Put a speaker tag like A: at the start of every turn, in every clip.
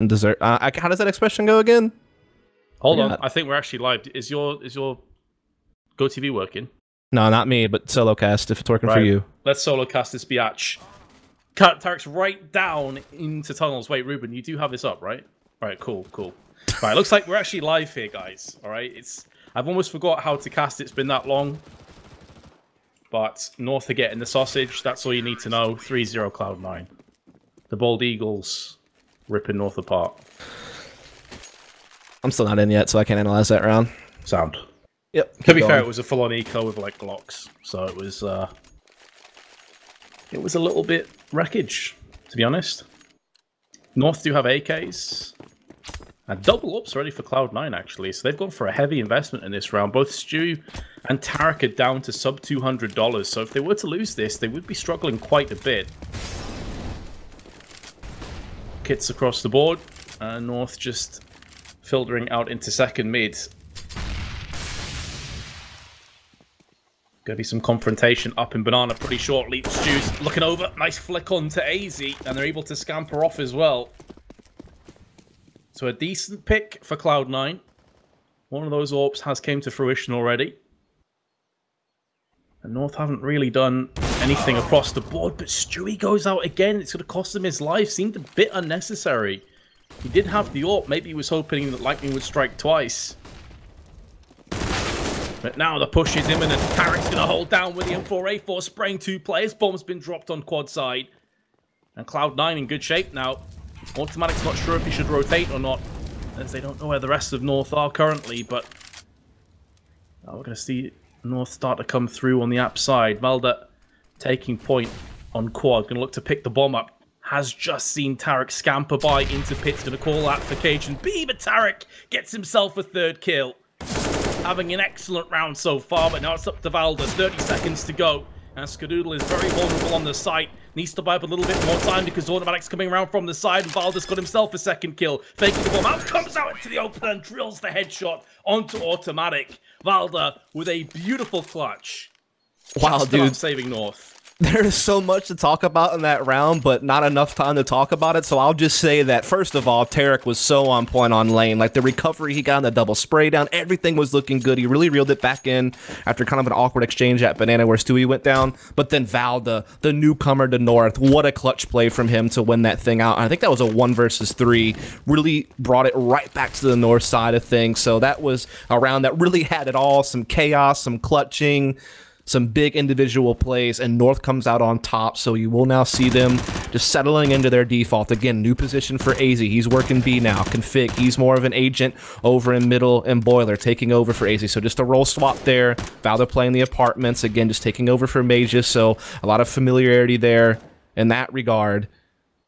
A: And dessert. How does that expression go again?
B: Hold on, I think we're actually live. Is your GoTV working?
A: No, not me, but solo cast if it's working for you.
B: Let's solo cast this biatch. Tarek's right down into tunnels. Wait, Ruben, you do have this up, right? All right, cool. Right, looks like we're actually live here, guys. All right, I've almost forgot how to cast. It's been that long. But North are getting the sausage. That's all you need to know. 3-0 Cloud9. The Bald Eagles ripping North apart.
A: I'm still not in yet, so I can't analyze that round.
B: Sound.
A: Yep.
B: To be fair, it was a full-on eco with like Glocks, so it was a little bit wreckage, to be honest. North do have AKs. And double ups already for Cloud9, actually. So they've gone for a heavy investment in this round. Both Stu and Tarek are down to sub $200. So if they were to lose this, they would be struggling quite a bit. Kits across the board. North just filtering out into second mid. Gonna be some confrontation up in Banana pretty shortly. Stu's looking over. Nice flick on to AZ. And they're able to scamper off as well. So a decent pick for Cloud9. One of those AWPs has came to fruition already. And North haven't really done anything across the board, but Stewie goes out again. It's going to cost him his life. Seemed a bit unnecessary. He did have the AWP. Maybe he was hoping that lightning would strike twice. But now the push is imminent. Tarek's going to hold down with the M4A4, spraying 2 players. Bomb's been dropped on quad side. And Cloud9 in good shape now. Automatic's not sure if he should rotate or not, as they don't know where the rest of North are currently, but we're going to see North start to come through on the app side. Valda taking point on quad, going to look to pick the bomb up. Has just seen Tarek scamper by into pits, going to call out for Cajun B, but Tarek gets himself a 3rd kill. Having an excellent round so far, but now it's up to Valda. 30 seconds to go. And Skadoodle is very vulnerable on the site. Needs to buy up a little bit more time because Automatic's coming around from the side. And Valda's got himself a 2nd kill. Faking the bomb out, comes out into the open and drills the headshot onto Automatic. Valda with a beautiful clutch.
A: Wow, dude.
B: Saving North.
A: There is so much to talk about in that round, but not enough time to talk about it, so I'll just say that, first of all, Tarek was so on point on lane. Like, the recovery he got on the double spray down, everything was looking good. He really reeled it back in after kind of an awkward exchange at Banana where Stewie went down. But then Valda, the newcomer to North, what a clutch play from him to win that thing out. And I think that was a 1 versus 3. Really brought it right back to the North side of things. So that was a round that really had it all. Some chaos, some clutching, some big individual plays, and North comes out on top, so you will now see them just settling into their default. Again, new position for AZ. He's working B now. Config, he's more of an agent over in middle, and Boiler taking over for AZ. So just a role swap there. Valda playing the apartments, again, just taking over for Mages, so a lot of familiarity there in that regard.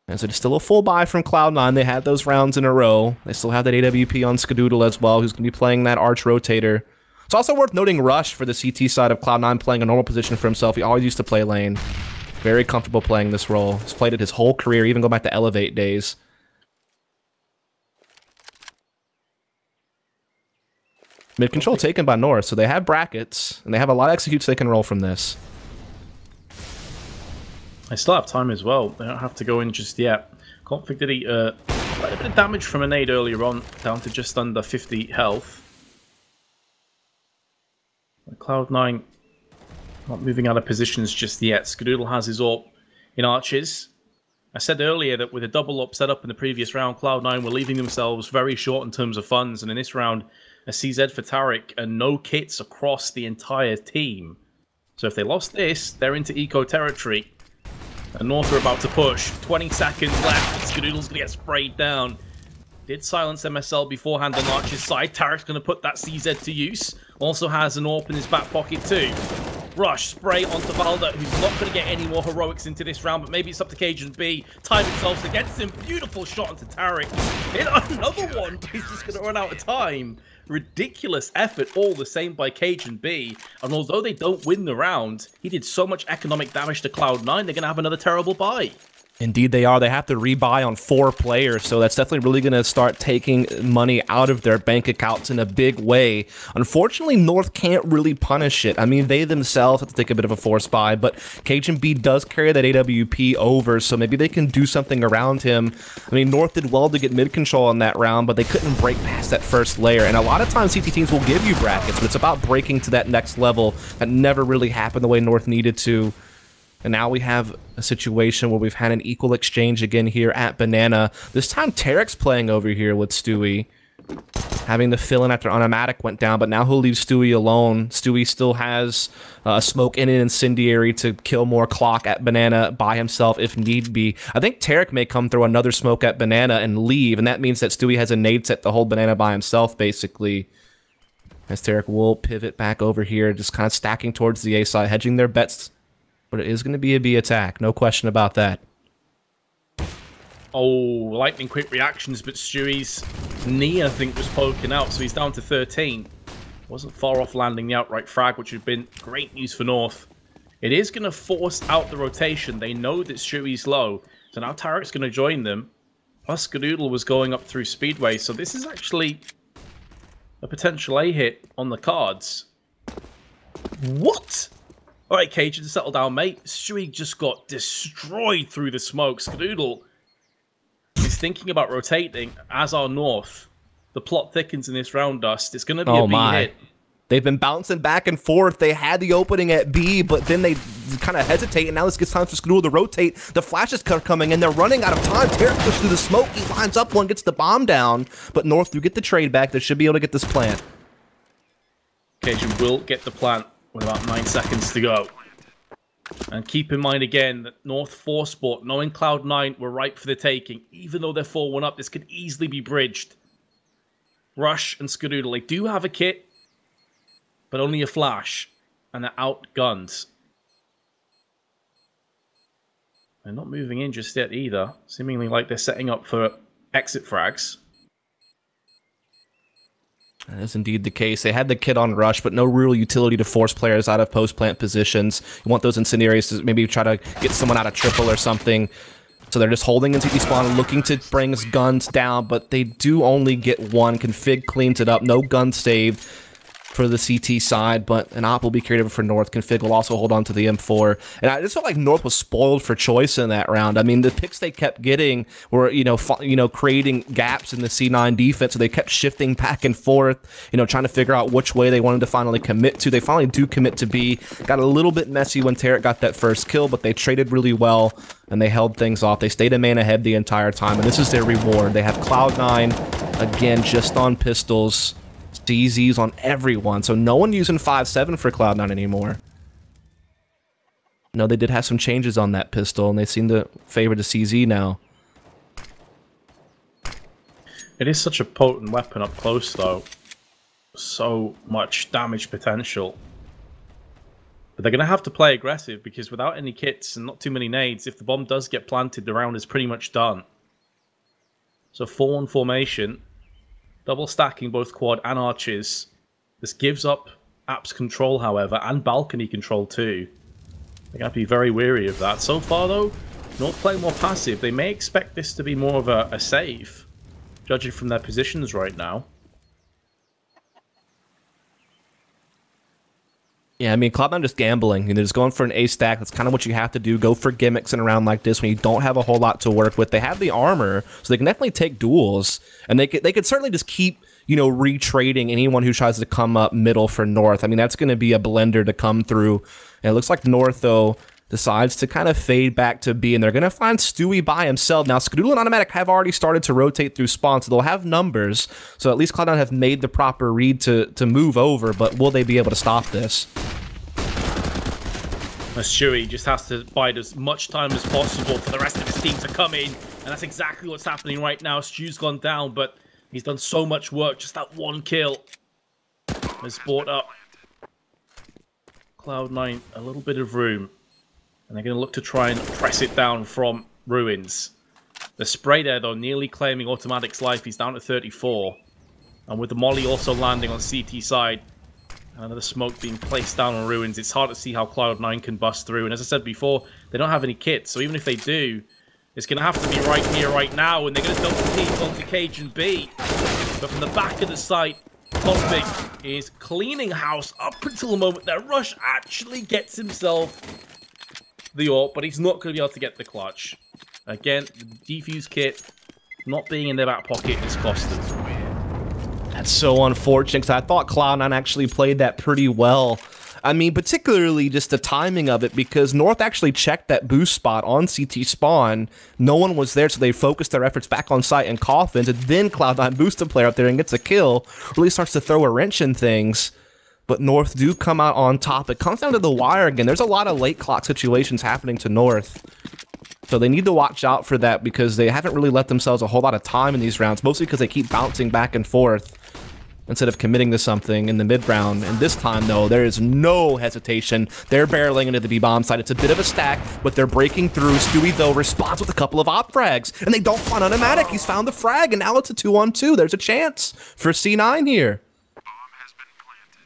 A: And so just still a full buy from Cloud9. They had those rounds in a row. They still have that AWP on Skadoodle as well, who's going to be playing that Arch Rotator. It's also worth noting Rush for the CT side of Cloud9 playing a normal position for himself. He always used to play lane. Very comfortable playing this role. He's played it his whole career, even go back to Elevate days. Mid control taken by North, so they have brackets, and they have a lot of executes they can roll from this.
B: They still have time as well. They don't have to go in just yet. Config did quite a bit of damage from a nade earlier on, down to just under 50 health. Cloud9 not moving out of positions just yet. Skadoodle has his AWP in arches. I said earlier that with a double up set up in the previous round, Cloud9 were leaving themselves very short in terms of funds, and in this round, a CZ for Tarek and no kits across the entire team. So if they lost this, they're into eco territory. And North are about to push. 20 seconds left. Skadoodle's going to get sprayed down. Did silence MSL beforehand on Arch's side. Tarek's going to put that CZ to use. Also has an AWP in his back pocket too. Rush, spray onto Valda, who's not going to get any more heroics into this round, but maybe it's up to Cajun B. Time himself against him. Beautiful shot onto Tarek. Hit another one, but he's just going to run out of time. Ridiculous effort, all the same by Cajun B. And although they don't win the round, he did so much economic damage to Cloud9, they're going to have another terrible buy.
A: Indeed, they are. They have to rebuy on 4 players, so that's definitely really going to start taking money out of their bank accounts in a big way. Unfortunately, North can't really punish it. I mean, they themselves have to take a bit of a force buy, but Cajun B does carry that AWP over, so maybe they can do something around him. I mean, North did well to get mid control on that round, but they couldn't break past that first layer. And a lot of times, CT teams will give you brackets, but it's about breaking to that next level. That never really happened the way North needed to. And now we have a situation where we've had an equal exchange again here at Banana. This time, Tarek's playing over here with Stewie, having the fill-in after Automatic went down, but now he'll leave Stewie alone. Stewie still has a smoke in an incendiary to kill more clock at Banana by himself if need be. I think Tarek may come throw another smoke at Banana and leave, and that means that Stewie has a nade set to hold Banana by himself, basically. As Tarek will pivot back over here, just kind of stacking towards the A side, hedging their bets. But it is going to be a B attack, no question about that.
B: Oh, lightning quick reactions, but Stewie's knee, I think, was poking out, so he's down to 13. Wasn't far off landing the outright frag, which would have been great news for North. It is going to force out the rotation. They know that Stewie's low, so now Tarek's going to join them. Plus, Skadoodle was going up through Speedway, so this is actually a potential A hit on the cards. What? Alright, Cajun, settle down, mate. Stewie just got destroyed through the smoke. Skadoodle is thinking about rotating, as are North. The plot thickens in this round, Dust. It's going to be a B hit.
A: They've been bouncing back and forth. They had the opening at B, but then they kind of hesitate, and now this gets time for Skadoodle to rotate. The flashes are coming in. They're running out of time. Tarek pushes through the smoke. He lines up one, gets the bomb down, but North do get the trade back. They should be able to get this plant.
B: Cajun will get the plant with about 9 seconds to go. And keep in mind again that North 4 sport, knowing Cloud9 were ripe for the taking, even though they're 4-1 up, this could easily be bridged. Rush and Skadoodle, they do have a kit, but only a flash, and they're outgunned. They're not moving in just yet either, seemingly like they're setting up for exit frags.
A: That is indeed the case. They had the kit on Rush, but no real utility to force players out of post-plant positions. You want those incendiaries to maybe try to get someone out of triple or something. So they're just holding in CT spawn, looking to bring his guns down, but they do only get one. Config cleans it up. No gun saved for the CT side, but an op will be carried over for North. Config will also hold on to the M4. And I just felt like North was spoiled for choice in that round. I mean, the picks they kept getting were, creating gaps in the C9 defense, so they kept shifting back and forth, trying to figure out which way they wanted to finally commit to. They finally do commit to B. Got a little bit messy when Tarek got that first kill, but they traded really well, and they held things off. They stayed a man ahead the entire time, and this is their reward. They have Cloud9, again, just on pistols. DZs on everyone, so no one using 5.7 for Cloud9 anymore. No, they did have some changes on that pistol, and they seem to favor the CZ now.
B: It is such a potent weapon up close, though. So much damage potential. But they're going to have to play aggressive, because without any kits and not too many nades, if the bomb does get planted, the round is pretty much done. So 4-1 formation. Double stacking both quad and arches. This gives up apps control, however, and balcony control too. They're going to be very wary of that. So far, though, North playing more passive. They may expect this to be more of a save, judging from their positions right now.
A: Yeah, I mean, Cloud9 just gambling. They're just going for an A stack. That's kind of what you have to do. Go for gimmicks in a round like this when you don't have a whole lot to work with. They have the armor, so they can definitely take duels. And they could certainly just keep, retrading anyone who tries to come up middle for North. I mean, that's going to be a blender to come through. And it looks like North, though, decides to kind of fade back to B, and they're going to find Stewie by himself. Now, Skadoodle and Automatic have already started to rotate through spawn, so they'll have numbers. So at least Cloud9 have made the proper read to move over, but will they be able to stop this?
B: Stewie just has to bide as much time as possible for the rest of his team to come in, and that's exactly what's happening right now. Stew's gone down, but he's done so much work. Just that one kill has brought up Cloud9 a little bit of room, and they're going to look to try and press it down from Ruins. The spray there, though, nearly claiming Automatic's life. He's down to 34, and with the molly also landing on CT side, and another smoke being placed down on Ruins, it's hard to see how Cloud9 can bust through. And as I said before, they don't have any kits, so even if they do, It's going to have to be right here, right now, and they're going to double team onto Cajun B. But from the back of the site, Cosmic is cleaning house up until the moment that Rush actually gets himself the AWP, but he's not going to be able to get the clutch. Again, the defuse kit not being in their back pocket is cost them.
A: That's so unfortunate, because I thought Cloud9 actually played that pretty well. I mean, particularly just the timing of it, because North actually checked that boost spot on CT spawn. No one was there, so they focused their efforts back on site and coffins, and then Cloud9 boosts a player out there and gets a kill. Really starts to throw a wrench in things. But North do come out on top. It comes down to the wire again. There's a lot of late clock situations happening to North. So they need to watch out for that, because they haven't really let themselves a whole lot of time in these rounds, mostly because they keep bouncing back and forth instead of committing to something in the mid-round. And this time, though, there is no hesitation. They're barreling into the B-bomb side. It's a bit of a stack, but they're breaking through. Stewie, though, responds with a couple of op frags, and they don't find automatic. He's found the frag, and now it's a 2-on-2. There's a chance for C9 here.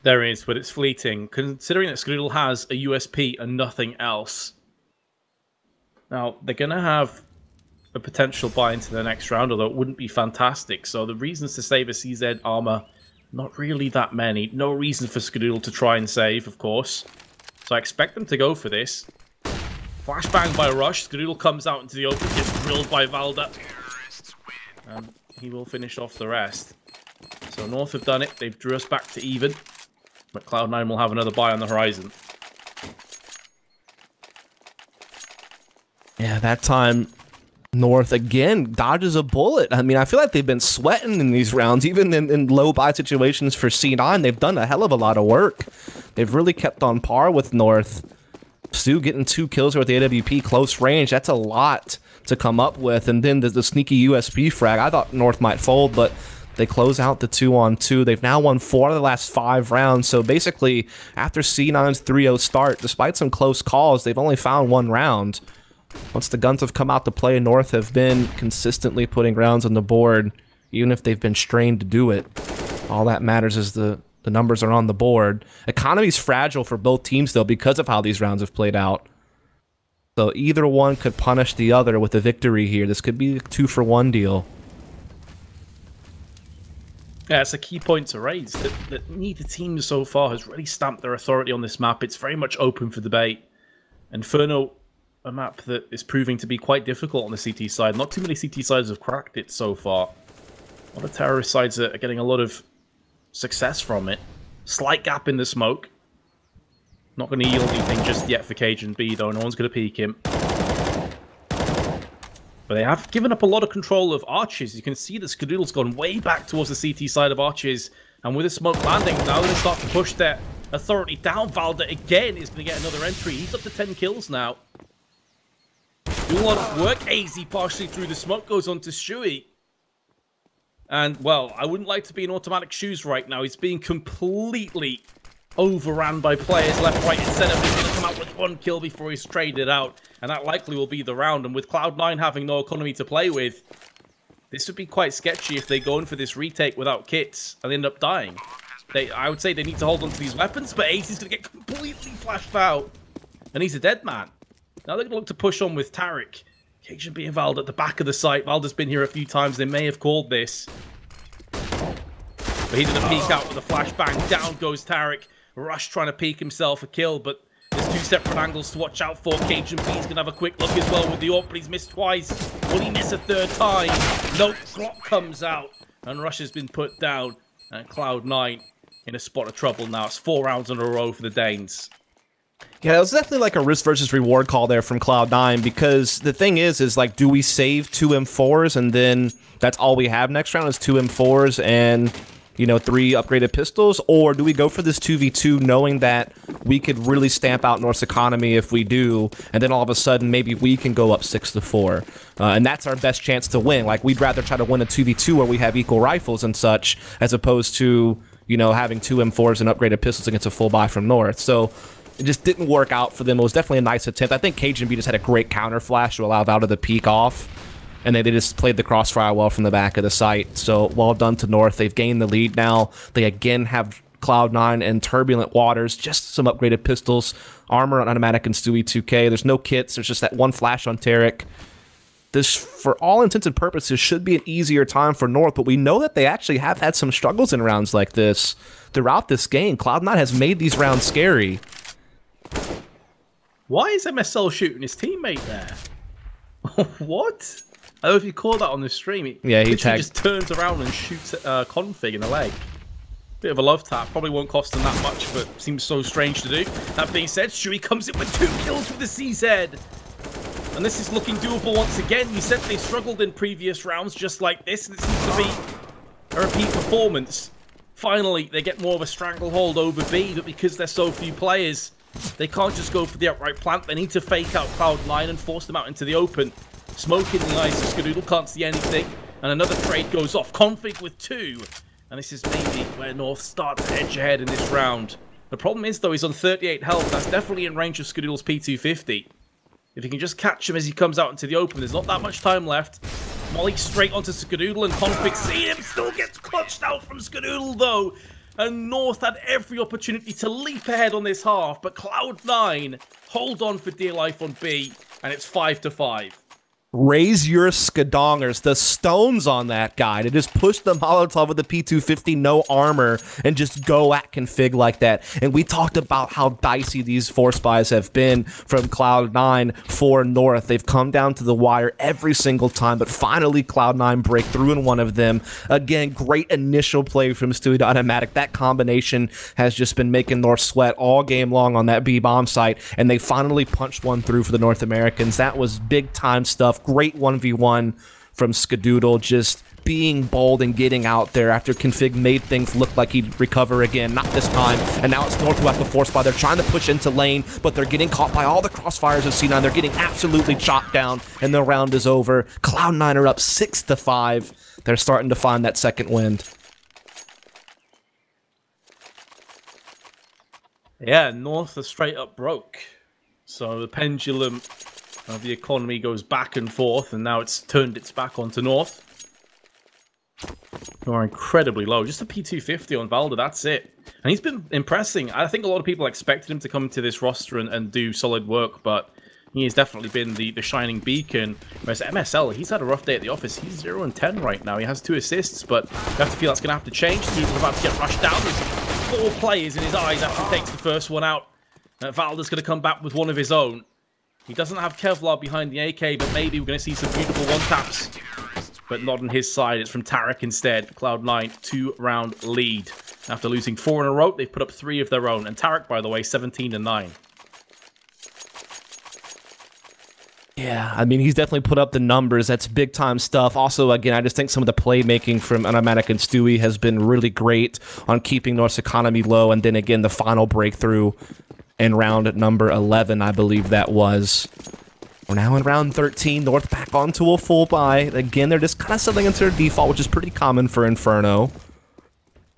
B: There is, but it's fleeting, considering that Skadoodle has a USP and nothing else. Now, they're going to have a potential buy into the next round, although it wouldn't be fantastic. So the reasons to save a CZ armor, not really that many. No reason for Skadoodle to try and save, of course. So I expect them to go for this. Flashbang by Rush. Skadoodle comes out into the open, gets drilled by Valda. And he will finish off the rest. So North have done it. They've drew us back to even. But Cloud9 will have another buy on the horizon.
A: Yeah, that time North again dodges a bullet. I mean, I feel like they've been sweating in these rounds, even in low buy situations for C9. They've done a hell of a lot of work. They've really kept on par with North. Stu getting 2 kills with the AWP close range. That's a lot to come up with. And then the sneaky USP frag. I thought North might fold, but they close out the 2-on-2. They've now won 4 of the last 5 rounds. So basically, after C9's 3-0 start, despite some close calls, they've only found 1 round. Once the guns have come out to play, North have been consistently putting rounds on the board, even if they've been strained to do it. All that matters is the numbers are on the board. Economy's fragile for both teams, though, because of how these rounds have played out. So either one could punish the other with a victory here. This could be a 2-for-1 deal.
B: Yeah, it's a key point to raise. That neither team so far has really stamped their authority on this map. It's very much open for debate. Inferno, a map that is proving to be quite difficult on the CT side. Not too many CT sides have cracked it so far. A lot of terrorist sides are getting a lot of success from it. Slight gap in the smoke. Not going to yield anything just yet for Cajun B, though. No one's going to peek him. But they have given up a lot of control of Arches. You can see that Skadoodle's gone way back towards the CT side of Arches. And with a smoke landing, now they start to push their authority down. Valda again is going to get another entry. He's up to 10 kills now. Doing a lot of work. AZ partially through the smoke goes on to Stewie. And, well, I wouldn't like to be in automatic shoes right now. He's being completely overran by players left, right, and center. He's going to come out with 1 kill before he's traded out. And that likely will be the round. And with Cloud9 having no economy to play with, this would be quite sketchy if they go in for this retake without kits and end up dying. I would say they need to hold on to these weapons, but AZ's going to get completely flashed out. And he's a dead man. Now they're going to look to push on with Tariq. Cajun being Valda at the back of the site. Valda's been here a few times. They may have called this. But he's going to peek out with a flashbang. Down goes Tariq. Rush trying to peek himself a kill, but there's 2 separate angles to watch out for. Cajun B's going to have a quick look as well with the AWP, but he's missed twice. Will he miss a 3rd time? Nope. Glock comes out, and Rush has been put down. And Cloud9 in a spot of trouble now. It's 4 rounds in a row for the Danes.
A: Yeah, it was definitely like a risk versus reward call there from Cloud9, because the thing is like, do we save 2 M4s and then that's all we have next round is 2 M4s and, you know, 3 upgraded pistols? Or do we go for this 2v2 knowing that we could really stamp out North's economy if we do, and then all of a sudden maybe we can go up 6-4? And that's our best chance to win. Like, we'd rather try to win a 2v2 where we have equal rifles and such, as opposed to, you know, having 2 M4s and upgraded pistols against a full buy from North. So it just didn't work out for them. It was definitely a nice attempt. I think Cajun B just had a great counter flash to allow Valda to peek off. And they just played the crossfire well from the back of the site. So well done to North. They've gained the lead now. They again have Cloud9 and Turbulent Waters. Just some upgraded pistols. Armor on automatic and Stewie 2K. There's no kits. There's just that 1 flash on Tariq. this, for all intents and purposes, should be an easier time for North, but we know that they actually have had some struggles in rounds like this throughout this game. Cloud9 has made these rounds scary.
B: Why is MSL shooting his teammate there? What? I don't know if you caught that on the stream. He just turns around and shoots Config in the leg. Bit of a love tap. Probably won't cost him that much, but seems so strange to do. That being said, Shui comes in with 2 kills with the CZ. And this is looking doable once again. You said they struggled in previous rounds just like this, and it seems to be a repeat performance. Finally, they get more of a stranglehold over B, but because there's so few players, they can't just go for the outright plant. They need to fake out Cloud9 and force them out into the open. Smoke in the eyes of Skadoodle, can't see anything. And another trade goes off. Config with 2. And this is maybe where North start to edge ahead in this round. The problem is, though, he's on 38 health. That's definitely in range of Skadoodle's P250. If you can just catch him as he comes out into the open, there's not that much time left. Molly straight onto Skadoodle, and Config see him. Still gets clutched out from Skadoodle, though. And North had every opportunity to leap ahead on this half, but Cloud9 hold on for dear life on B, and it's 5-5.
A: Raise your skadongers. The stones on that guy to just push the Molotov with the P250, no armor, and just go at config like that. And we talked about how dicey these force buys have been from Cloud9 for North. They've come down to the wire every single time, but finally Cloud9 break through in one of them. Again, great initial play from Stewie to Automatic. That combination has just been making North sweat all game long on that B bomb site, and they finally punched one through for the North Americans. That was big time stuff. Great 1v1 from Skadoodle, just being bold and getting out there after Config made things look like he'd recover again. Not this time. And now it's North who have to force by. They're trying to push into lane, but they're getting caught by all the crossfires of C9. They're getting absolutely chopped down, and the round is over. Cloud9 are up 6-5. They're starting to find that second wind.
B: Yeah, North are straight up broke. So the pendulum of the economy goes back and forth, and now it's turned its back onto North. Who are incredibly low. Just a P250 on Valda, that's it. And he's been impressing. I think a lot of people expected him to come to this roster and do solid work, but he has definitely been the shining beacon. Whereas MSL, he's had a rough day at the office. He's 0-10 right now. He has 2 assists, but you have to feel that's going to have to change. People are about to get rushed down. There's 4 players in his eyes after he takes the first one out. Valda's going to come back with one of his own. He doesn't have Kevlar behind the AK, but maybe we're going to see some beautiful one-taps. But not on his side. It's from Tarek instead. Cloud9, 2-round lead. After losing 4 in a row, they've put up 3 of their own. And Tarek, by the way, 17-9.
A: Yeah, I mean, he's definitely put up the numbers. That's big-time stuff. Also, again, I just think some of the playmaking from Automatic and Stewie has been really great on keeping North's economy low. And then, again, the final breakthrough in round number 11, I believe that was. We're now in round 13. North back onto a full buy. Again, they're just kind of settling into their default, which is pretty common for Inferno.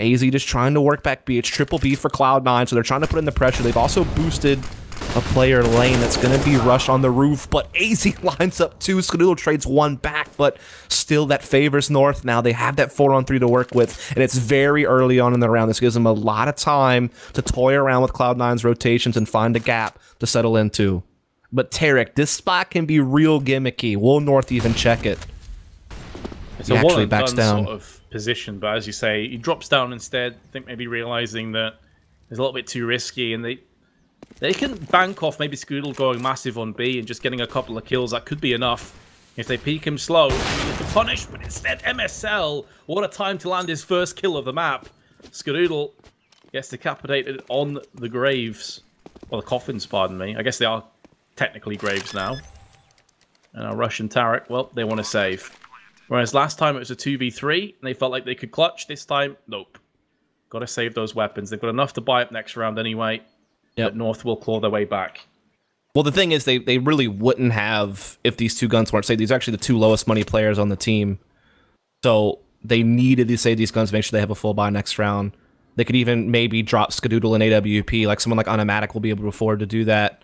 A: AZ just trying to work back B. It's triple B for Cloud9, so they're trying to put in the pressure. They've also boosted a player lane that's going to be rushed on the roof, but AZ lines up 2. Skadoodle trades 1 back, but still that favors North. Now they have that 4-on-3 to work with, and it's very early on in the round. This gives them a lot of time to toy around with Cloud9's rotations and find a gap to settle into. But Tarek, this spot can be real gimmicky. Will North even check it?
B: It's a one and done sort of position, but as you say, he drops down instead. I think maybe realizing that it's a little bit too risky, and they can bank off maybe Skadoodle going massive on B and just getting a couple of kills. That could be enough. If they peek him slow, he can punish, but instead MSL, what a time to land his first kill of the map. Skadoodle gets decapitated on the graves. Or the coffins, pardon me. I guess they are technically graves now. And our Russian Tarek, well, they want to save. Whereas last time it was a 2v3, and they felt like they could clutch. This time, nope. Got to save those weapons. They've got enough to buy up next round anyway. Yep. But North will claw their way back.
A: Well, the thing is, they really wouldn't have if these 2 guns weren't saved. These are actually the 2 lowest money players on the team. So they needed to save these guns to make sure they have a full buy next round. They could even maybe drop Skadoodle and AWP. Like someone like Automatic will be able to afford to do that.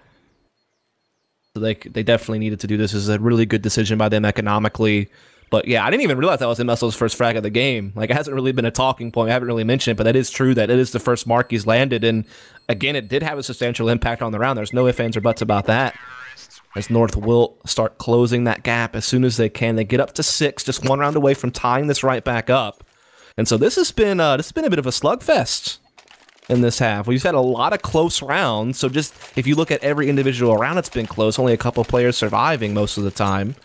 A: So they definitely needed to do this. This is a really good decision by them economically. But yeah, I didn't even realize that was MSL's first frag of the game. Like, it hasn't really been a talking point. I haven't really mentioned it, but that is true that it is the first mark he's landed. And again, it did have a substantial impact on the round. There's no ifs, ands, or buts about that. as North will start closing that gap as soon as they can. They get up to 6, just one round away from tying this right back up. And so this has been a bit of a slugfest in this half. We've had a lot of close rounds. So just if you look at every individual round, it's been close. Only a couple players surviving most of the time.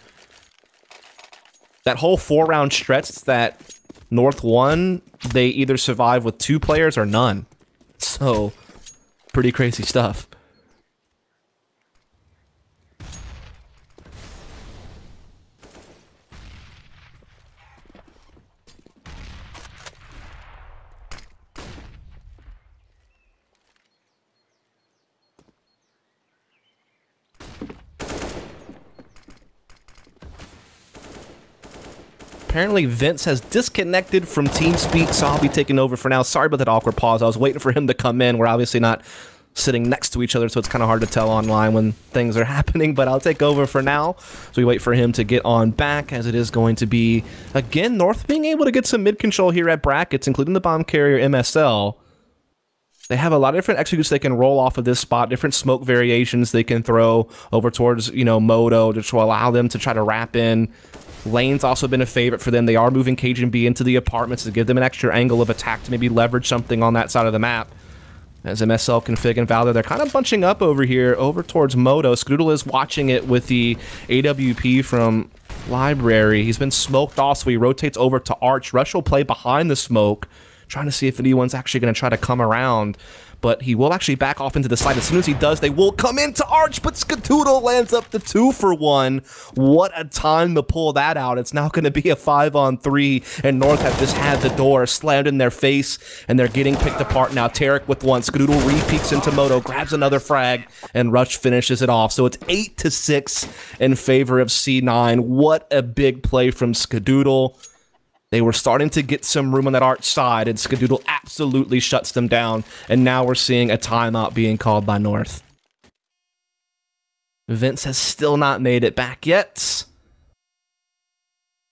A: That whole 4-round stretch that North won, they either survive with 2 players or none. So pretty crazy stuff. Apparently, Vince has disconnected from TeamSpeak, so I'll be taking over for now. Sorry about that awkward pause. I was waiting for him to come in. We're obviously not sitting next to each other, so it's kind of hard to tell online when things are happening, but I'll take over for now. So we wait for him to get on back, as it is going to be, again, North being able to get some mid-control here at brackets, including the bomb carrier MSL. They have a lot of different executes they can roll off of this spot, different smoke variations they can throw over towards, you know, Moto to allow them to try to wrap in. Lane's also been a favorite for them. They are moving Cajun B into the apartments to give them an extra angle of attack to maybe leverage something on that side of the map. As MSL, Config, and Valor, they're kind of bunching up over here, over towards Moto. Skadoodle is watching it with the AWP from Library. He's been smoked off, so he rotates over to Arch. Rush will play behind the smoke, trying to see if anyone's actually going to try to come around. But he will actually back off into the side. As soon as he does, they will come into Arch, but Skadoodle lands up the 2 for 1. What a time to pull that out. It's now going to be a 5-on-3, and North have just had the door slammed in their face, and they're getting picked apart now. Tarek with 1. Skadoodle re-peeks into Moto, grabs another frag, and Rush finishes it off. So it's 8-6 in favor of C9. What a big play from Skadoodle. They were starting to get some room on that Arch side, and Skadoodle absolutely shuts them down, and now we're seeing a timeout being called by North. Vince has still not made it back yet.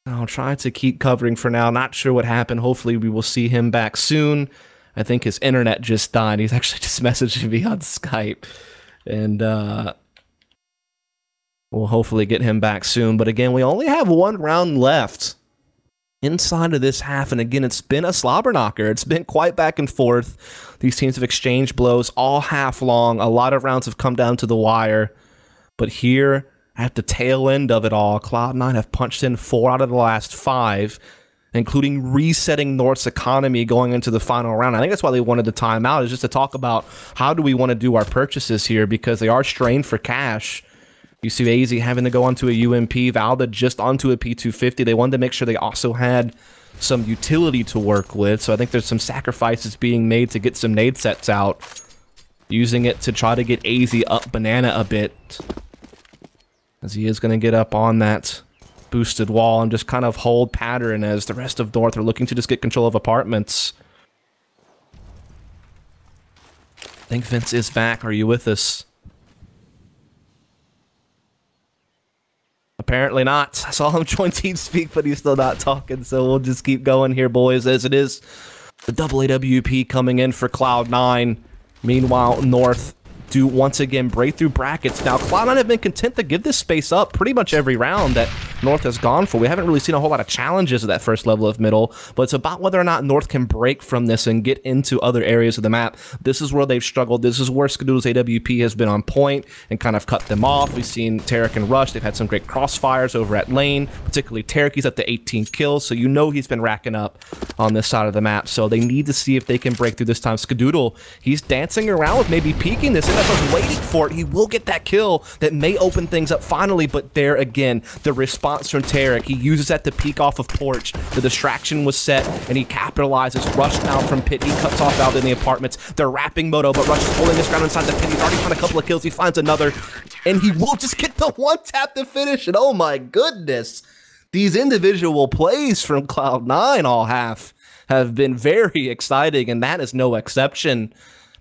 A: I'll try to keep covering for now. Not sure what happened. Hopefully we will see him back soon. I think his internet just died. He's actually just messaging me on Skype, and we'll hopefully get him back soon. But again, we only have 1 round left inside of this half, and again, it's been a slobber knocker. It's been quite back and forth. These teams have exchanged blows all half long. A lot of rounds have come down to the wire, but here at the tail end of it all, Cloud9 have punched in 4 out of the last 5, including resetting North's economy going into the final round. I think that's why they wanted the timeout, is just to talk about how do we want to do our purchases here, because they are strained for cash. You see AZ having to go onto a UMP, Valda just onto a P250. They wanted to make sure they also had some utility to work with, so I think there's some sacrifices being made to get some nade sets out, using it to try to get AZ up banana a bit, as he is going to get up on that boosted wall and just kind of hold pattern as the rest of North are looking to just get control of apartments. I think Vince is back. Are you with us? Apparently not. I saw him join TeamSpeak, but he's still not talking, so we'll just keep going here, boys, as it is the double AWP coming in for Cloud9. Meanwhile, North do once again break through brackets. Now, Cloud9 have been content to give this space up pretty much every round that North has gone for. We haven't really seen a whole lot of challenges at that first level of middle, but it's about whether or not North can break from this and get into other areas of the map. This is where they've struggled. This is where Skadoodle's AWP has been on point and kind of cut them off. We've seen Tarek and Rush. They've had some great crossfires over at lane, particularly Tarek. He's at the 18 kills, so you know he's been racking up on this side of the map. So they need to see if they can break through this time. Skadoodle, he's dancing around with maybe peeking this, and that's what's waiting for it. He will get that kill that may open things up finally, but there again, the response from Tarek, he uses that to peek off of Porch. The distraction was set, and he capitalizes. Rush now from pit. He cuts off out in the apartments. They're wrapping Moto, but Rush is holding this ground inside the pit. He's already found a couple of kills. He finds another, and he will just get the 1-tap to finish it. Oh my goodness. These individual plays from Cloud9 all half have been very exciting, and that is no exception,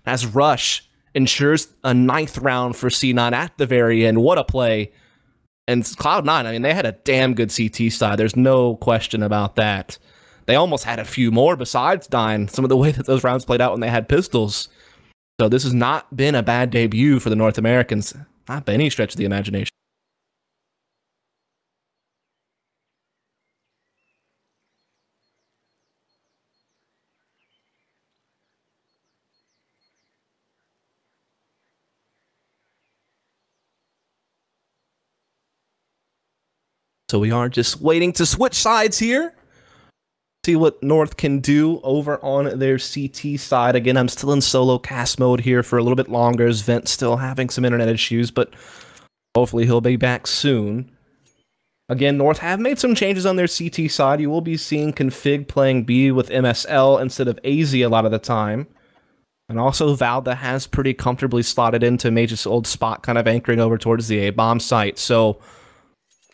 A: as Rush ensures a 9th round for C9 at the very end. What a play. And Cloud9, I mean, they had a damn good CT side. There's no question about that. They almost had a few more besides dying, some of the way that those rounds played out when they had pistols. So this has not been a bad debut for the North Americans, not by any stretch of the imagination. So we are just waiting to switch sides here. See what North can do over on their CT side. Again, I'm still in solo cast mode here for a little bit longer as Vent's still having some internet issues, but hopefully he'll be back soon. Again, North have made some changes on their CT side. You will be seeing Config playing B with MSL instead of AZ a lot of the time. And also Valda has pretty comfortably slotted into Mage's old spot, kind of anchoring over towards the A-bomb site. So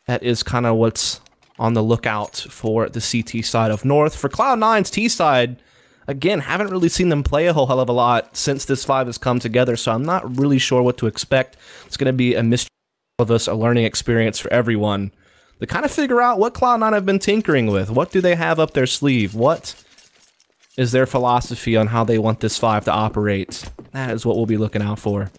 A: that is kind of what's on the lookout for the CT side of North. For Cloud9's T side, again, haven't really seen them play a whole hell of a lot since this 5 has come together, so I'm not really sure what to expect. It's going to be a mystery of us, a learning experience for everyone to kind of figure out what Cloud9 have been tinkering with. What do they have up their sleeve? What is their philosophy on how they want this 5 to operate? That is what we'll be looking out for.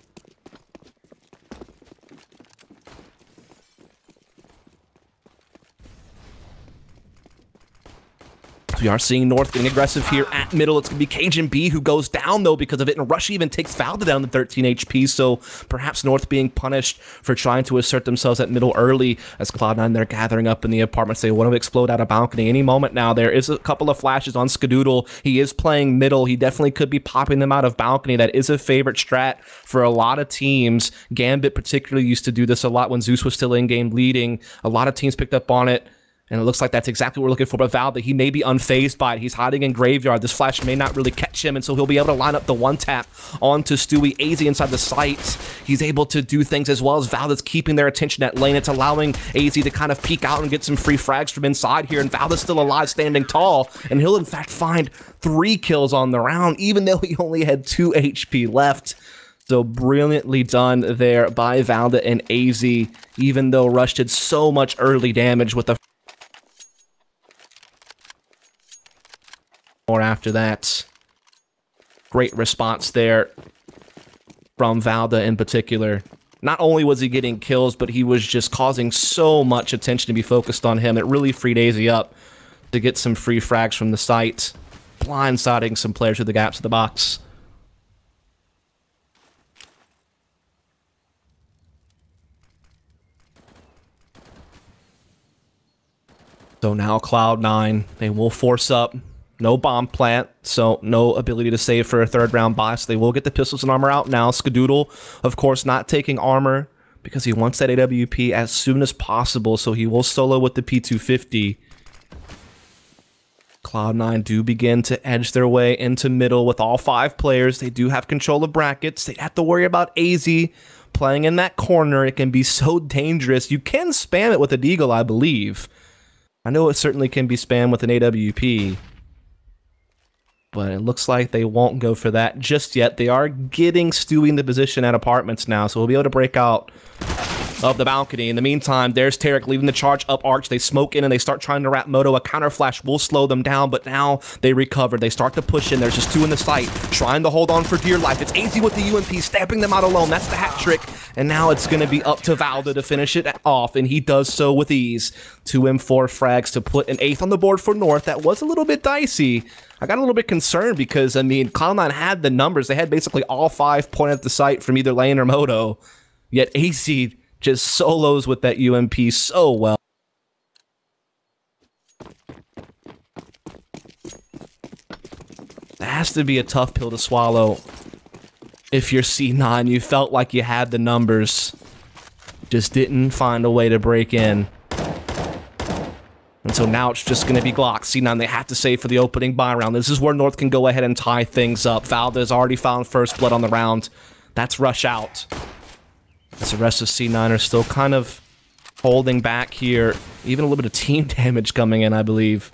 A: We are seeing North getting aggressive here at middle. It's going to be Cajun B who goes down, though, because of it. And Rush even takes Valda down to 13 HP, so perhaps North being punished for trying to assert themselves at middle early as Cloud9, they're gathering up in the apartments. They want to explode out of balcony any moment now. There is a couple of flashes on Skadoodle. He is playing middle. He definitely could be popping them out of balcony. That is a favorite strat for a lot of teams. Gambit particularly used to do this a lot when Zeus was still in-game leading. A lot of teams picked up on it. And it looks like that's exactly what we're looking for. But Valda, he may be unfazed by it. He's hiding in Graveyard. This flash may not really catch him, and so he'll be able to line up the one-tap onto Stewie. AZ inside the site. He's able to do things as well as Valda's keeping their attention at lane. It's allowing AZ to kind of peek out and get some free frags from inside here. And Valda's still alive, standing tall. And he'll, in fact, find 3 kills on the round, even though he only had 2 HP left. So brilliantly done there by Valda and AZ, even though Rush did so much early damage with the after that. Great response there from Valda in particular. Not only was he getting kills, but he was just causing so much attention to be focused on him. It really freed AZ up to get some free frags from the site, blindsiding some players through the gaps of the box. So now Cloud9, they will force up. No bomb plant, so no ability to save for a 3rd round buy, so they will get the pistols and armor out now. Skadoodle, of course, not taking armor because he wants that AWP as soon as possible, so he will solo with the P250. Cloud9 do begin to edge their way into middle with all 5 players. They do have control of brackets. They have to worry about AZ playing in that corner. It can be so dangerous. You can spam it with a Deagle, I believe. I know it certainly can be spammed with an AWP. But it looks like they won't go for that just yet. They are getting Stewie into position at apartments now, so we'll be able to break out of the balcony. In the meantime, there's Tarek leading the charge up arch. They smoke in and they start trying to wrap Moto. A counter flash will slow them down, but now they recover. They start to push in. There's just 2 in the site, trying to hold on for dear life. It's AZ with the UMP, stamping them out alone. That's the hat trick. And now it's going to be up to Valda to finish it off, and he does so with ease. 2 M4 frags to put an 8th on the board for North. That was a little bit dicey. I got a little bit concerned because, I mean, Cloud9 had the numbers. They had basically all 5 pointed at the site from either lane or Moto. Yet AZ just solos with that UMP so well. That has to be a tough pill to swallow. If you're C9, you felt like you had the numbers, just didn't find a way to break in. And so now it's just going to be Glock. C9, they have to save for the opening buy round. This is where North can go ahead and tie things up. Valda has already found first blood on the round. That's Rush out. As the rest of C9 are still kind of holding back here. Even a little bit of team damage coming in, I believe.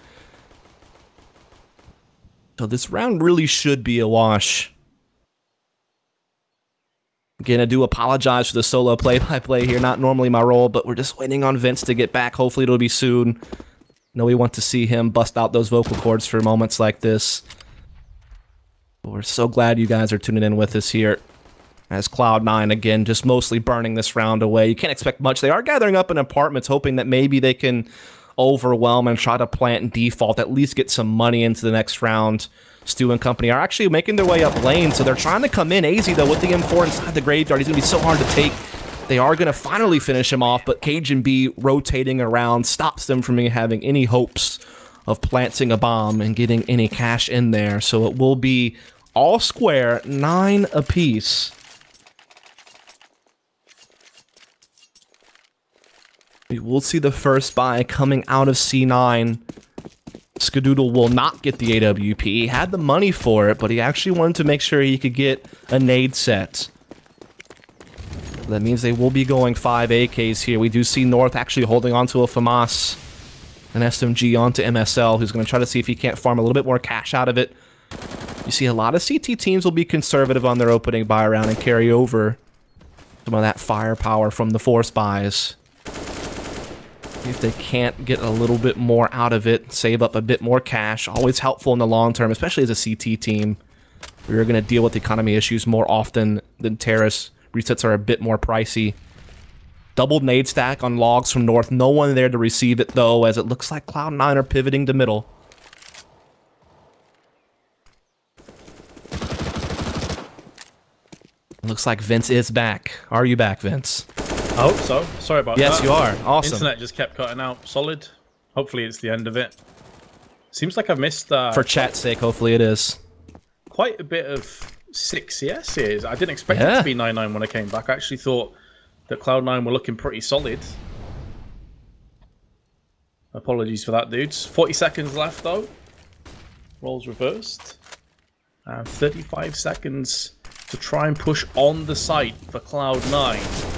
A: So this round really should be a wash. Again, I do apologize for the solo play-by-play here. Not normally my role, but we're just waiting on Vince to get back. Hopefully it'll be soon. No, we want to see him bust out those vocal cords for moments like this. But we're so glad you guys are tuning in with us here. As Cloud9, again, just mostly burning this round away. You can't expect much. They are gathering up in apartments, hoping that maybe they can overwhelm and try to plant and default, at least get some money into the next round. Stu and company are actually making their way up lane, so they're trying to come in. AZ, though, with the M4 inside the graveyard. He's going to be so hard to take. They are going to finally finish him off, but Cajun B rotating around stops them from having any hopes of planting a bomb and getting any cash in there. So it will be all square, 9 apiece. We will see the first buy coming out of C9. Skadoodle will not get the AWP. He had the money for it, but he actually wanted to make sure he could get a nade set. That means they will be going 5 AKs here. We do see North actually holding onto a FAMAS, an SMG onto MSL, who's going to try to see if he can't farm a little bit more cash out of it. You see a lot of CT teams will be conservative on their opening buy round and carry over some of that firepower from the force buys. If they can't get a little bit more out of it, save up a bit more cash, always helpful in the long term, especially as a CT team. We're going to deal with economy issues more often than Terrace. Resets are a bit more pricey. Double nade stack on logs from North. No one there to receive it, though, as it looks like Cloud9 are pivoting to middle. Looks like Vince is back. Are you back, Vince?
B: I hope so. Sorry about that.
A: Yes, you are. Awesome.
B: Internet just kept cutting out. Solid. Hopefully it's the end of it. Seems like I've missed...
A: For chat's sake, hopefully it is.
B: Quite a bit of 6 CSs. I didn't expect it to be 9-9 when I came back. I actually thought that Cloud9 were looking pretty solid. Apologies for that, dudes. 40 seconds left, though. Roles reversed. And 35 seconds to try and push on the site for Cloud9.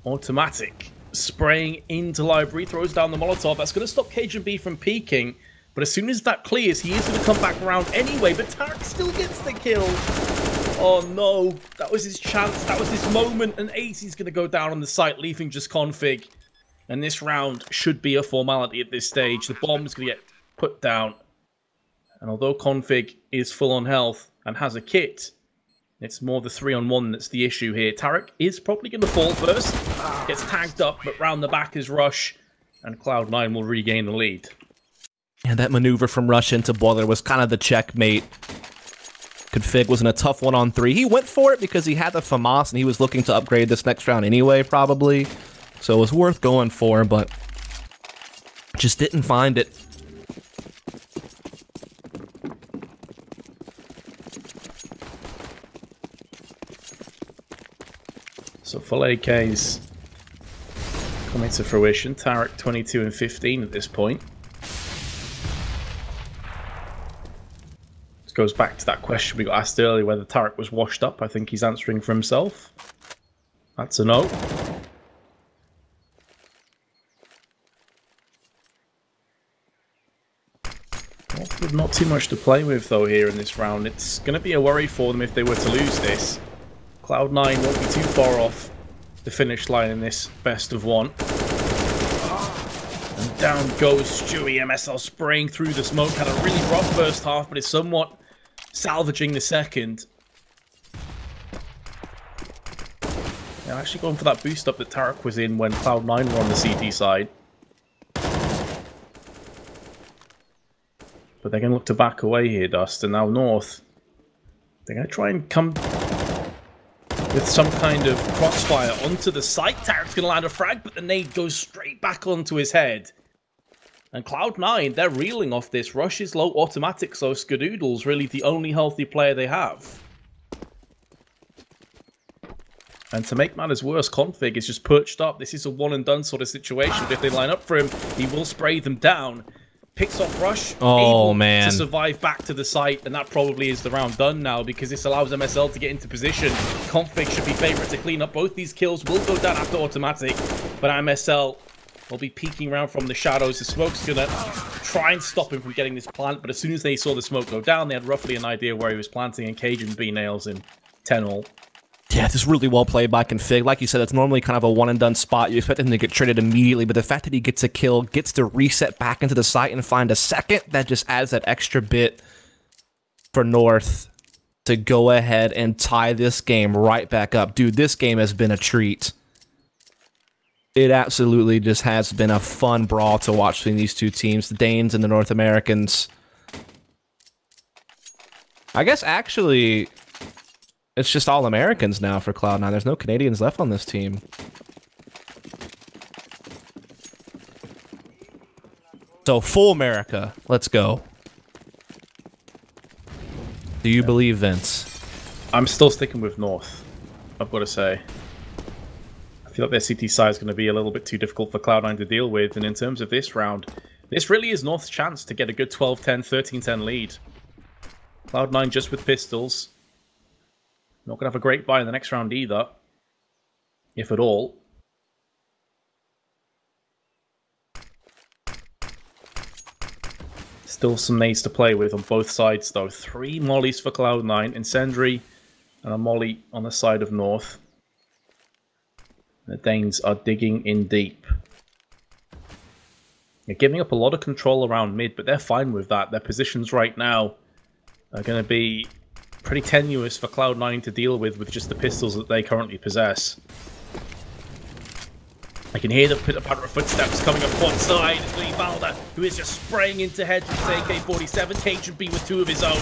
B: Automatic. Spraying into library. Throws down the Molotov. That's going to stop Cajun B from peeking. But as soon as that clears, he is going to come back around anyway. But Tarek still gets the kill. Oh no. That was his chance. That was his moment. And AC's going to go down on the site, leaving just Config. And this round should be a formality at this stage. The bomb is going to get put down. And although Config is full on health and has a kit, it's more the 3-on-1 that's the issue here. Tarek is probably going to fall first. Gets tagged up, but round the back is Rush. And Cloud9 will regain the lead.
A: And that maneuver from Rush into Boiler was kind of the checkmate. Config was in a tough 1-on-3. He went for it because he had the FAMAS and he was looking to upgrade this next round anyway, probably. So it was worth going for, but just didn't find it.
B: So full AKs coming to fruition. Tarek 22 and 15 at this point. This goes back to that question we got asked earlier whether Tarek was washed up. I think he's answering for himself. That's a no. Not too much to play with though here in this round. It's going to be a worry for them if they were to lose this. Cloud9 won't be too far off the finish line in this best of one. And down goes Stewie. MSL spraying through the smoke. Had a really rough first half, but is somewhat salvaging the second. They're actually going for that boost up that Tarek was in when Cloud9 were on the CT side. But they're going to look to back away here, Dust. And now North, they're going to try and come with some kind of crossfire onto the site. Tarek's going to land a frag, but the nade goes straight back onto his head. And Cloud9, they're reeling off this. Rush is low automatic, so Skadoodle's really the only healthy player they have. And to make matters worse, Config is just perched up. This is a one-and-done sort of situation. But if they line up for him, he will spray them down. Picks off Rush, able to survive back to the site, and that probably is the round done now because this allows MSL to get into position. Config should be favourite to clean up both these kills, will go down after automatic, but MSL will be peeking around from the shadows. The smoke's going to try and stop him from getting this plant, but as soon as they saw the smoke go down, they had roughly an idea where he was planting, and Cajun B nails him 10-all.
A: Yeah, this is really well played by Config. Like you said, it's normally kind of a one-and-done spot. You expect him to get traded immediately, but the fact that he gets a kill, gets to reset back into the site and find a second, that just adds that extra bit for North to go ahead and tie this game right back up. Dude, this game has been a treat. It absolutely just has been a fun brawl to watch between these two teams, the Danes and the North Americans. I guess, actually, it's just all Americans now for Cloud9. There's no Canadians left on this team. So full America. Let's go. Do you believe, Vince?
B: I'm still sticking with North, I've got to say. I feel like their CT side is going to be a little bit too difficult for Cloud9 to deal with, and in terms of this round, this really is North's chance to get a good 12-10, 13-10 lead. Cloud9 just with pistols. Not going to have a great buy in the next round either, if at all. Still some nades to play with on both sides, though. 3 mollies for Cloud9, Incendiary, and a molly on the side of North. The Danes are digging in deep. They're giving up a lot of control around mid, but they're fine with that. Their positions right now are going to be pretty tenuous for Cloud9 to deal with just the pistols that they currently possess. I can hear the pitter-patter of footsteps coming up one side. It's Lee Valda, who is just spraying into head with his AK-47. Cage and B with 2 of his own.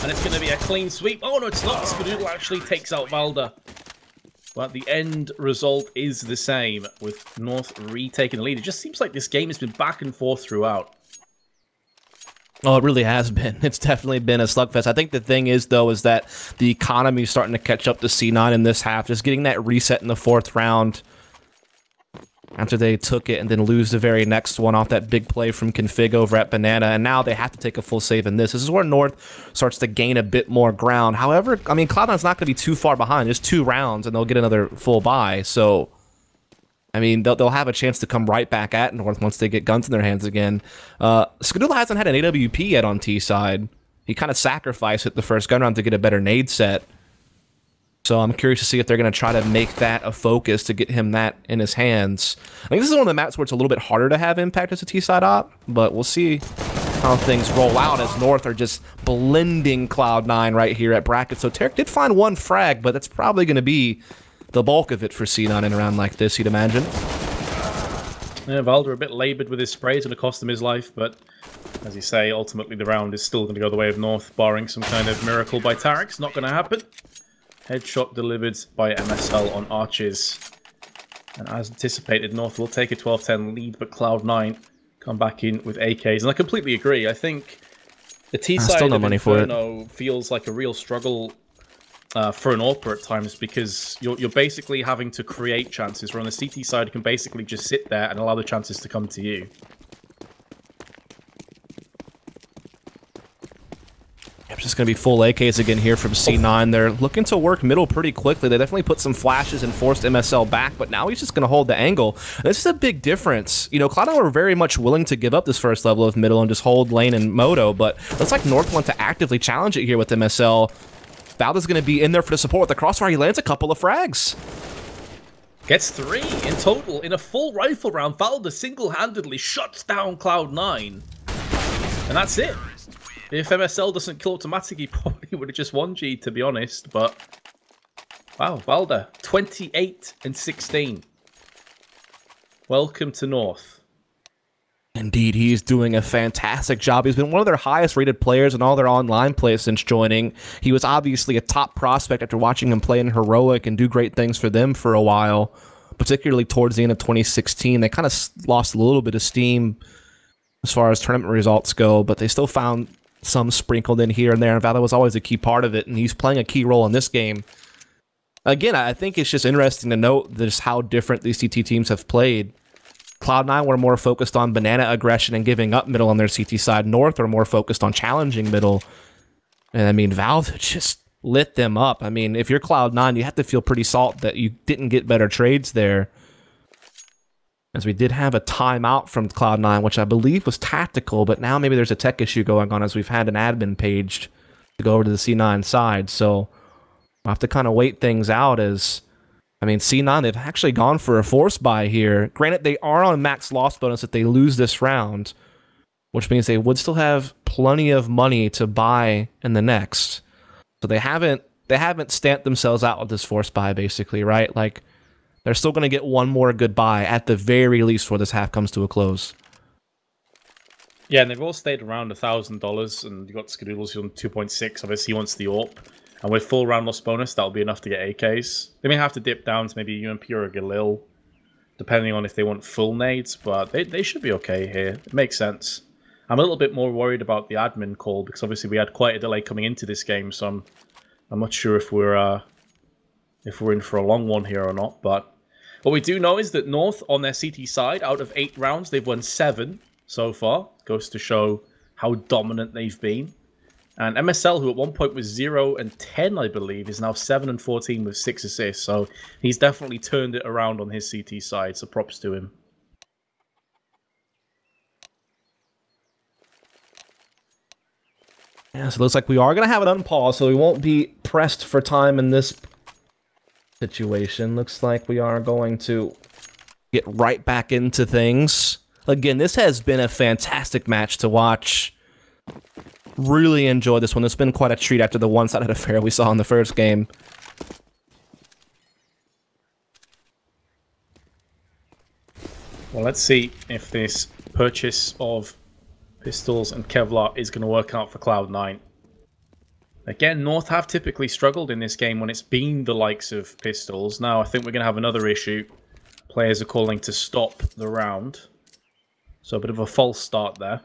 B: And it's going to be a clean sweep. Oh, no, it's not. Skadoodle actually takes out Valda. But the end result is the same, with North retaking the lead. It just seems like this game has been back and forth throughout.
A: Oh, it really has been. It's definitely been a slugfest. I think the thing is, though, is that the economy is starting to catch up to C9 in this half. Just getting that reset in the 4th round after they took it and then lose the very next one off that big play from Config over at Banana. And now they have to take a full save in this. This is where North starts to gain a bit more ground. However, I mean, Cloud9's not going to be too far behind. Just 2 rounds and they'll get another full buy. So, I mean, they'll have a chance to come right back at North once they get guns in their hands again. Skadoodle hasn't had an AWP yet on T side. He kind of sacrificed it the first gun round to get a better nade set. So I'm curious to see if they're going to try to make that a focus to get him that in his hands. I think this is one of the maps where it's a little bit harder to have impact as a T-side op, but we'll see how things roll out as North are just blending Cloud9 right here at bracket. So Tarek did find 1 frag, but that's probably going to be the bulk of it for C9 in a round like this, you'd imagine.
B: Yeah, Valder a bit laboured with his sprays and it cost him his life, but as you say, ultimately the round is still going to go the way of North, barring some kind of miracle by Tarek. It's not going to happen. Headshot delivered by MSL on Arches. And as anticipated, North will take a 12-10 lead, but Cloud9 come back in with AKs. And I completely agree. I think the T side of Inferno feels like a real struggle for an AWPer at times, because you're basically having to create chances, where on the CT side you can basically just sit there and allow the chances to come to you.
A: It's just going to be full AKs again here from C9. They're looking to work middle pretty quickly. They definitely put some flashes and forced MSL back, but now he's just going to hold the angle. And this is a big difference. You know, Cloud9 were very much willing to give up this first level of middle and just hold lane and moto, but looks like North want to actively challenge it here with MSL. Valda's going to be in there for the support with the crossfire. He lands a couple of frags.
B: Gets 3 in total in a full rifle round. Valda single-handedly shuts down Cloud9. And that's it. If MSL doesn't kill automatic, he probably would have just 1G'd, to be honest, but wow, Valda, 28 and 16. Welcome to North.
A: Indeed, he's doing a fantastic job. He's been one of their highest rated players in all their online play since joining. He was obviously a top prospect after watching him play in Heroic and do great things for them for a while, particularly towards the end of 2016. They kind of lost a little bit of steam as far as tournament results go, but they still found some sprinkled in here and there, and Valda was always a key part of it, and he's playing a key role in this game. Again, I think it's just interesting to note just how different these CT teams have played. Cloud9 were more focused on banana aggression and giving up middle on their CT side. North are more focused on challenging middle. And I mean, Valve just lit them up. I mean, if you're Cloud9, you have to feel pretty salt that you didn't get better trades there. As we did have a timeout from Cloud9, which I believe was tactical, but now maybe there's a tech issue going on as we've had an admin page to go over to the C9 side. So we'll have to kind of wait things out as, I mean, C9, they've actually gone for a force buy here. Granted, they are on max loss bonus if they lose this round, which means they would still have plenty of money to buy in the next. So they haven't stamped themselves out with this force buy, basically, right? Like, they're still going to get one more good buy at the very least before this half comes to a close.
B: Yeah, and they've all stayed around $1,000, and you've got Skadoodles on 2.6. Obviously, he wants the AWP. And with full round loss bonus, that'll be enough to get AKs. They may have to dip down to maybe UMP or a Galil, depending on if they want full nades, but they should be okay here. It makes sense. I'm a little bit more worried about the admin call, because obviously we had quite a delay coming into this game, so I'm not sure if we're in for a long one here or not. But what we do know is that North, on their CT side, out of 8 rounds, they've won 7 so far. Goes to show how dominant they've been. And MSL, who at one point was 0-10, I believe, is now 7-14 with 6 assists. So he's definitely turned it around on his CT side, so props to him.
A: Yeah, so it looks like we are going to have an unpause, so we won't be pressed for time in this situation. Looks like we are going to get right back into things. Again, this has been a fantastic match to watch. Really enjoyed this one. It's been quite a treat after the one-sided affair we saw in the first game.
B: Well, let's see if this purchase of pistols and Kevlar is going to work out for Cloud9. Again, North have typically struggled in this game when it's been the likes of pistols. Now, I think we're going to have another issue. Players are calling to stop the round. So a bit of a false start there.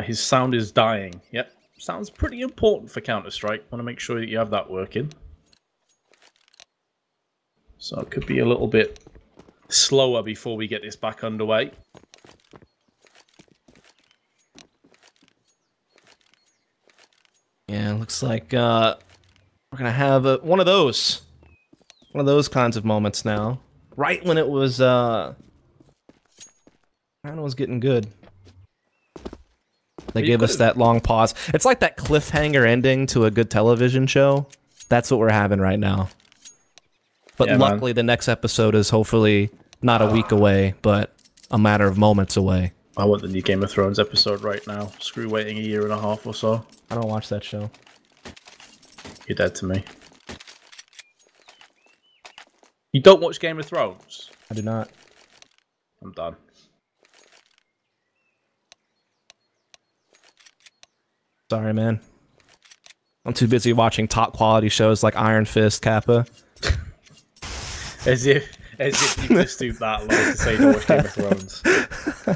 B: His sound is dying. Yep, sounds pretty important for Counter-Strike. Want to make sure that you have that working. So it could be a little bit slower before we get this back underway.
A: Yeah, looks like we're gonna have one of those kinds of moments now. Right when it was getting good. They give us that long pause. It's like that cliffhanger ending to a good television show. That's what we're having right now. But yeah, luckily, the next episode is hopefully not a week away, but a matter of moments away.
B: I want the new Game of Thrones episode right now. Screw waiting a year and a half or so.
A: I don't watch that show.
B: You're dead to me. You don't watch Game of Thrones?
A: I do not.
B: I'm done.
A: Sorry, man. I'm too busy watching top quality shows like Iron Fist, Kappa.
B: As if you just stooped that low to say you don't watch Game of Thrones.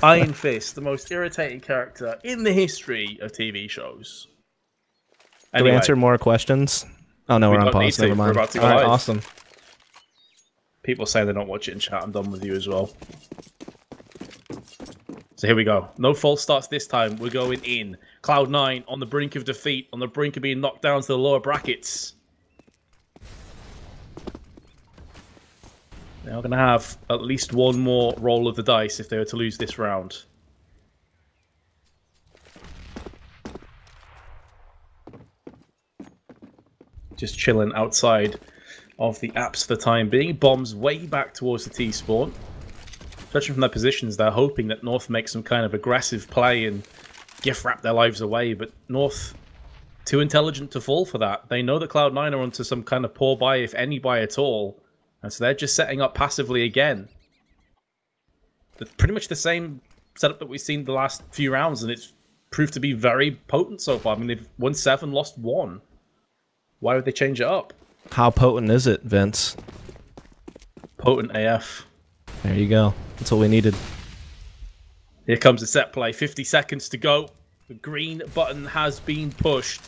B: Iron Fist, the most irritating character in the history of TV shows.
A: Anyway, do we answer more questions? Oh no, we're on pause. Never mind.
B: We're about to go live.
A: Awesome.
B: People saying they don't watch it in chat. I'm done with you as well. So here we go. No false starts this time. We're going in. Cloud9 on the brink of defeat, on the brink of being knocked down to the lower brackets. They're going to have at least one more roll of the dice if they were to lose this round. Just chilling outside of the apps for the time being. Bombs way back towards the T-spawn. Judging from their positions, they're hoping that North makes some kind of aggressive play and gift wrap their lives away, but North too intelligent to fall for that. They know that Cloud9 are onto some kind of poor buy, if any buy at all, and so they're just setting up passively again. It's pretty much the same setup that we've seen the last few rounds, and it's proved to be very potent so far. I mean, they've won 7, lost 1. Why would they change it up?
A: How potent is it, Vince?
B: Potent AF.
A: There you go. That's what we needed.
B: Here comes the set play. 50 seconds to go. The green button has been pushed.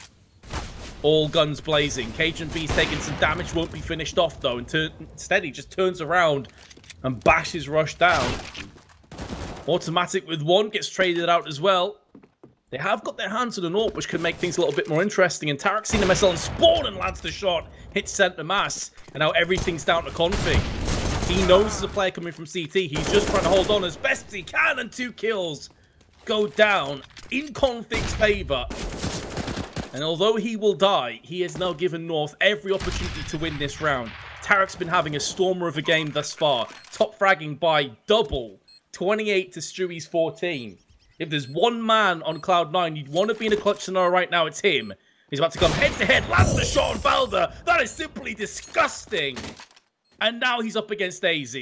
B: All guns blazing. Cajun B's taking some damage. Won't be finished off, though. Instead, he just turns around and bashes Rush down. Automatic with 1 gets traded out as well. They have got their hands on an AWP, which could make things a little bit more interesting. And Tarek's seen MSL and Spawn and lands the shot. Hits center mass. And now everything's down to config. He knows there's a player coming from CT. He's just trying to hold on as best as he can, and 2 kills go down in Config's favor. And although he will die, he has now given North every opportunity to win this round. Tarek's been having a stormer of a game thus far, top fragging by double, 28 to Stewie's 14. If there's one man on Cloud9 you'd want to be in a clutch scenario right now, it's him. He's about to come head-to-head, lands the shot on Valder. That is simply disgusting. And now he's up against AZ.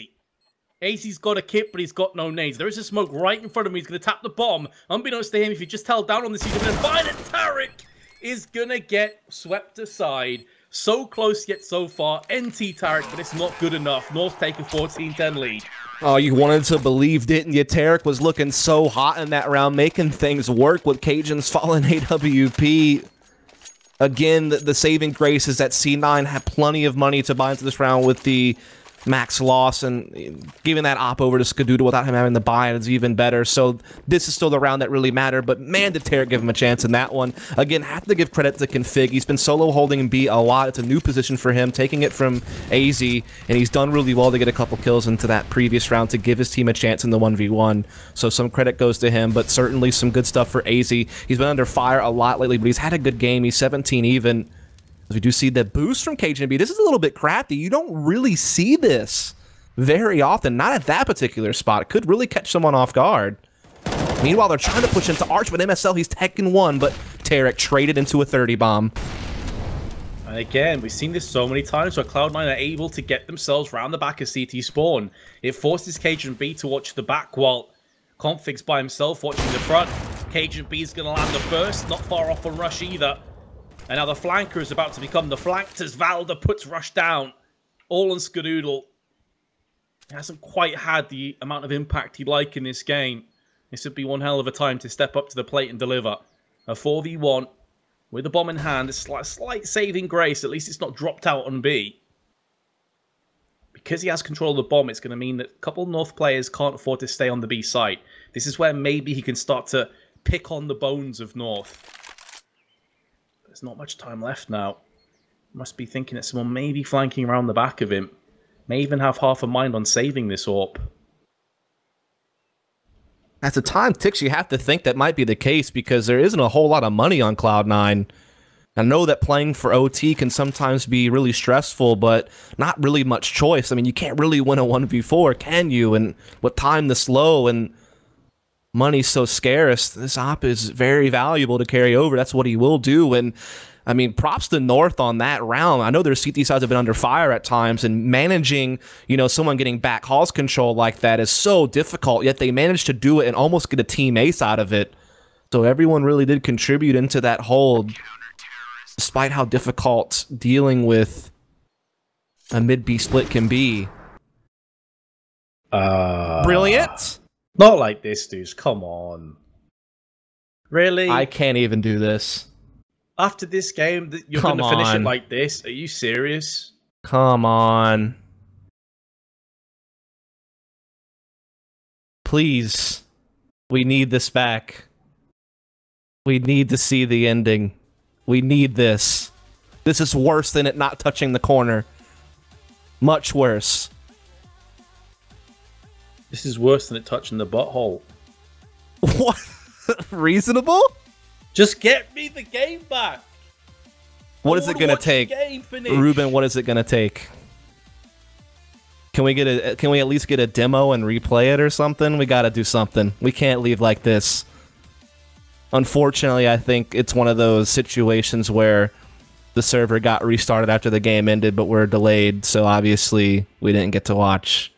B: AZ's got a kit, but he's got no nades. There is a smoke right in front of him. He's going to tap the bomb. Unbeknownst to him, if he just held down on this, he's going to find it. Tarek is gonna get swept aside. So close yet so far. NT Tarek, but it's not good enough. North take a 14-10 lead.
A: Oh, you wanted to believe, didn't you? Tarek was looking so hot in that round, making things work with Cajuns falling AWP. Again, the saving grace is that C9 had plenty of money to buy into this round with the max loss, and giving that op over to Skadoodle without him having to buy it is even better. So this is still the round that really mattered, but man, did Tarek give him a chance in that one. Again, have to give credit to Config. He's been solo holding B a lot. It's a new position for him, taking it from AZ, and he's done really well to get a couple kills into that previous round to give his team a chance in the 1v1. So some credit goes to him, but certainly some good stuff for AZ. He's been under fire a lot lately, but he's had a good game. He's 17 even. We do see the boost from KGB. This is a little bit crafty. You don't really see this very often. Not at that particular spot. It could really catch someone off guard. Meanwhile, they're trying to push into Arch, but MSL, he's Tekken 1, but Tarek traded into a 30 bomb.
B: And again, we've seen this so many times where Cloud9 are able to get themselves round the back of CT spawn. It forces KGB to watch the back while Config's by himself watching the front. KGB's going to land the first, not far off on Rush either. And now the flanker is about to become the flanked as Valda puts Rush down. All on Skadoodle. He hasn't quite had the amount of impact he'd like in this game. This would be one hell of a time to step up to the plate and deliver. A 4v1 with the bomb in hand. A slight saving grace. At least it's not dropped out on B. Because he has control of the bomb, it's going to mean that a couple of North players can't afford to stay on the B side. This is where maybe he can start to pick on the bones of North. There's not much time left now. Must be thinking that someone may be flanking around the back of him. May even have half a mind on saving this AWP.
A: At the time ticks, you have to think that might be the case because there isn't a whole lot of money on Cloud9. I know that playing for OT can sometimes be really stressful, but not really much choice. I mean, you can't really win a 1v4, can you? And with time this low and money's so scarce, this op is very valuable to carry over. That's what he will do. And I mean, props to North on that round. I know their CT sides have been under fire at times, and managing, you know, someone getting back halls control like that is so difficult, yet they managed to do it and almost get a team ace out of it. So everyone really did contribute into that hold, despite how difficult dealing with a mid-B split can be. Brilliant.
B: Not like this, dudes. Come on. Really?
A: I can't even do this.
B: After this game, you're going to finish it like this? Are you serious?
A: Come on. Please. We need this back. We need to see the ending. We need this. This is worse than it not touching the corner. Much worse.
B: This is worse than it touching the butthole.
A: What? Reasonable?
B: Just get me the game back.
A: What is it gonna take, Ruben? What is it gonna take? Can we get a? Can we at least get a demo and replay it or something? We gotta do something. We can't leave like this. Unfortunately, I think it's one of those situations where the server got restarted after the game ended, but we're delayed, so obviously we didn't get to watch.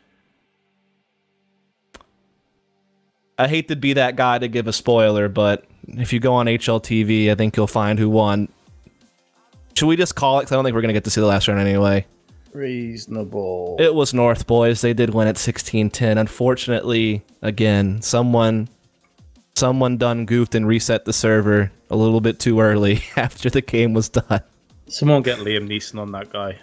A: I hate to be that guy to give a spoiler, but if you go on HLTV, I think you'll find who won. Should we just call it? 'Cause I don't think we're going to get to see the last round anyway.
B: Reasonable.
A: It was North, boys. They did win at 16-10. Unfortunately, again, someone done goofed and reset the server a little bit too early after the game was done.
B: Someone get Liam Neeson on that guy.